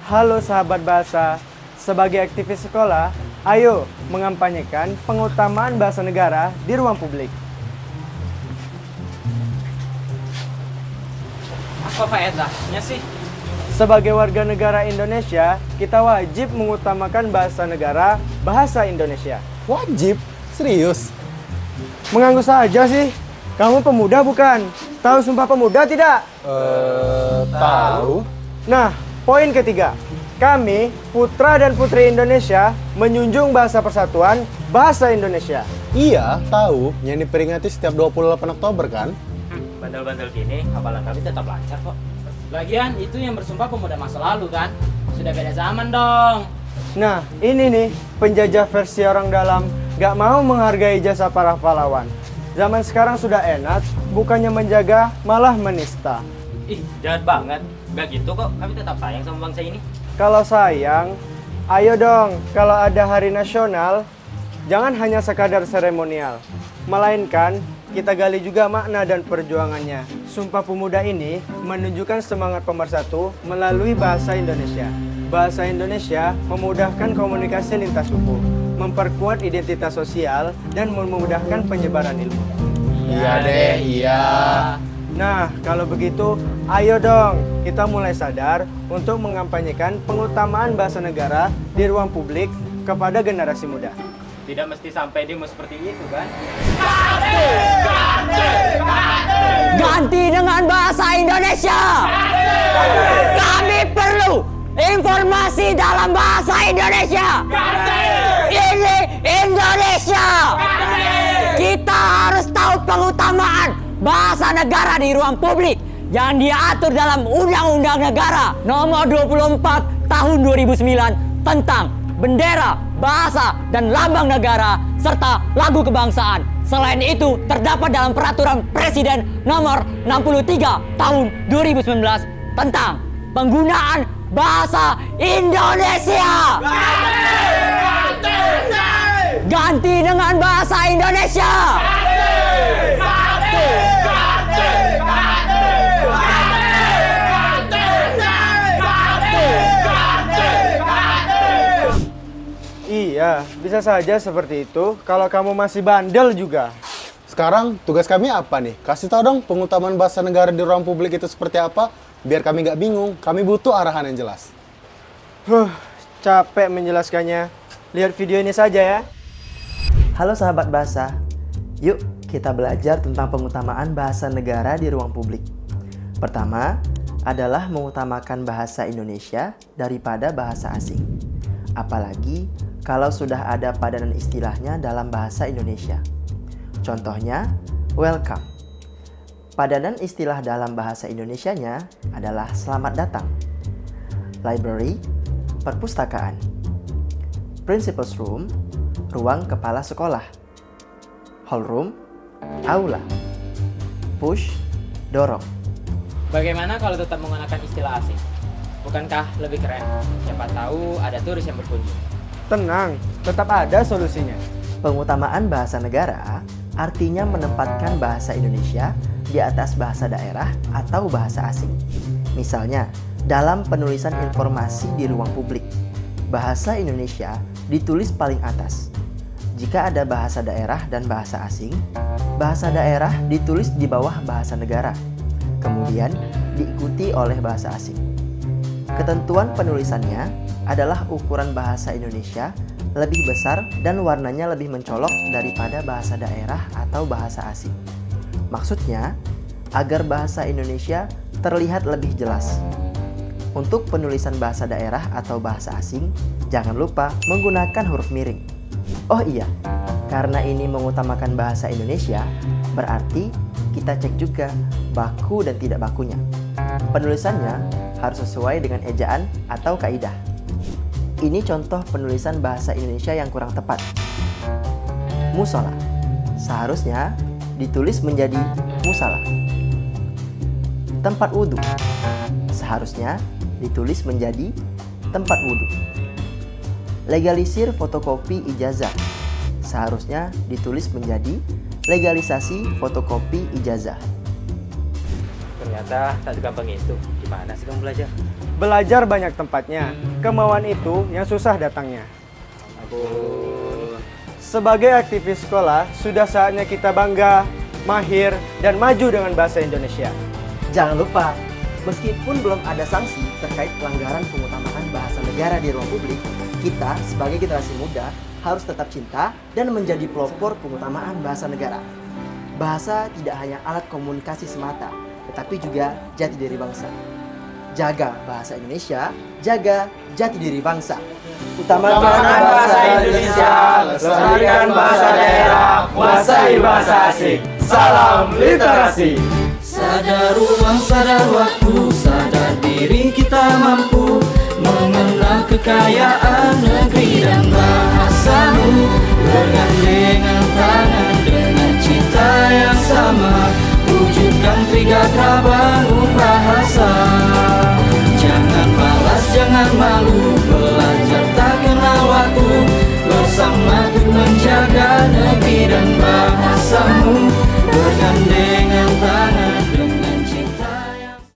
Halo sahabat bahasa, sebagai aktivis sekolah, ayo mengampanyekan pengutamaan bahasa negara di ruang publik. Apa faedahnya sih? Sebagai warga negara Indonesia, kita wajib mengutamakan bahasa negara, bahasa Indonesia. Wajib? Serius? Mengganggu saja sih. Kamu pemuda bukan? Tahu Sumpah Pemuda tidak? Tahu. Nah, poin ketiga. Kami, putra dan putri Indonesia, menjunjung bahasa persatuan, bahasa Indonesia. Iya, tahu. Yang diperingati setiap 28 Oktober kan? Bandel-bandel gini, hafalan kami tetap lancar kok. Lagian itu yang bersumpah pemuda masa lalu kan? Sudah beda zaman dong. Nah, ini nih, penjajah versi orang dalam, gak mau menghargai jasa para pahlawan. Zaman sekarang sudah enak, bukannya menjaga, malah menista. Ih, jahat banget. Gak gitu kok, kami tetap sayang sama bangsa ini. Kalau sayang, ayo dong, kalau ada hari nasional, jangan hanya sekadar seremonial. Melainkan, kita gali juga makna dan perjuangannya. Sumpah Pemuda ini menunjukkan semangat pemersatu melalui bahasa Indonesia. Bahasa Indonesia memudahkan komunikasi lintas suku, memperkuat identitas sosial, dan memudahkan penyebaran ilmu. Iya deh, iya. Nah, kalau begitu, ayo dong kita mulai sadar untuk mengampanyekan pengutamaan bahasa negara di ruang publik kepada generasi muda. Tidak mesti sampai demo seperti itu kan? Ganti dengan bahasa Indonesia. Kami perlu informasi dalam bahasa Indonesia. Ini Indonesia. Kita harus tahu pengutamaan bahasa negara di ruang publik yang diatur dalam Undang-Undang Negara Nomor 24 Tahun 2009 tentang bendera, bahasa, dan lambang negara, serta lagu kebangsaan. Selain itu, terdapat dalam Peraturan Presiden Nomor 63 Tahun 2019 tentang penggunaan bahasa Indonesia. Ganti dengan bahasa Indonesia. Iya, bisa saja seperti itu kalau kamu masih bandel juga. Sekarang tugas kami apa nih? Kasih tahu dong pengutamaan bahasa negara di ruang publik itu seperti apa, biar kami nggak bingung. Kami butuh arahan yang jelas. Capek menjelaskannya. Lihat video ini saja ya. Halo sahabat bahasa, yuk kita belajar tentang pengutamaan bahasa negara di ruang publik. Pertama adalah mengutamakan bahasa Indonesia daripada bahasa asing. Apalagi kalau sudah ada padanan istilahnya dalam bahasa Indonesia. Contohnya, welcome. Padanan istilah dalam bahasa Indonesianya adalah selamat datang. Library, perpustakaan. Principal's room, ruang kepala sekolah. Hallroom, aula. Push, dorong. Bagaimana kalau tetap menggunakan istilah asing? Bukankah lebih keren? Siapa tahu ada turis yang berkunjung. Tenang, tetap ada solusinya. Pengutamaan bahasa negara artinya menempatkan bahasa Indonesia di atas bahasa daerah atau bahasa asing. Misalnya, dalam penulisan informasi di ruang publik, bahasa Indonesia ditulis paling atas. Jika ada bahasa daerah dan bahasa asing, bahasa daerah ditulis di bawah bahasa negara, kemudian diikuti oleh bahasa asing. Ketentuan penulisannya adalah ukuran bahasa Indonesia lebih besar dan warnanya lebih mencolok daripada bahasa daerah atau bahasa asing. Maksudnya, agar bahasa Indonesia terlihat lebih jelas. Untuk penulisan bahasa daerah atau bahasa asing, jangan lupa menggunakan huruf miring. Oh iya, karena ini mengutamakan bahasa Indonesia, berarti kita cek juga baku dan tidak bakunya. Penulisannya harus sesuai dengan ejaan atau kaidah. Ini contoh penulisan bahasa Indonesia yang kurang tepat. Musola seharusnya ditulis menjadi musala. Tempat wudhu seharusnya ditulis menjadi tempat wudhu. Legalisir fotokopi ijazah seharusnya ditulis menjadi legalisasi fotokopi ijazah. Ternyata tak segampang itu. Gimana sih kamu belajar? Belajar banyak tempatnya, kemauan itu yang susah datangnya. Sebagai aktivis sekolah, sudah saatnya kita bangga, mahir, dan maju dengan bahasa Indonesia. Jangan lupa, meskipun belum ada sanksi terkait pelanggaran pengutamaan bahasa negara di ruang publik, kita sebagai generasi muda harus tetap cinta dan menjadi pelopor pengutamaan bahasa negara. Bahasa tidak hanya alat komunikasi semata, tetapi juga jati diri bangsa. Jaga bahasa Indonesia, jaga jati diri bangsa. Utamakan bahasa Indonesia, lestarikan bahasa daerah, kuasai bahasa asing. Salam literasi. Sadar ruang, sadar waktu, sadar diri kita mampu mengenal kekayaan negeri dan bahasamu. Bergandengan tangan dengan cinta yang sama, wujudkan Trigatra bangun bahasa. Jangan malas, jangan malu,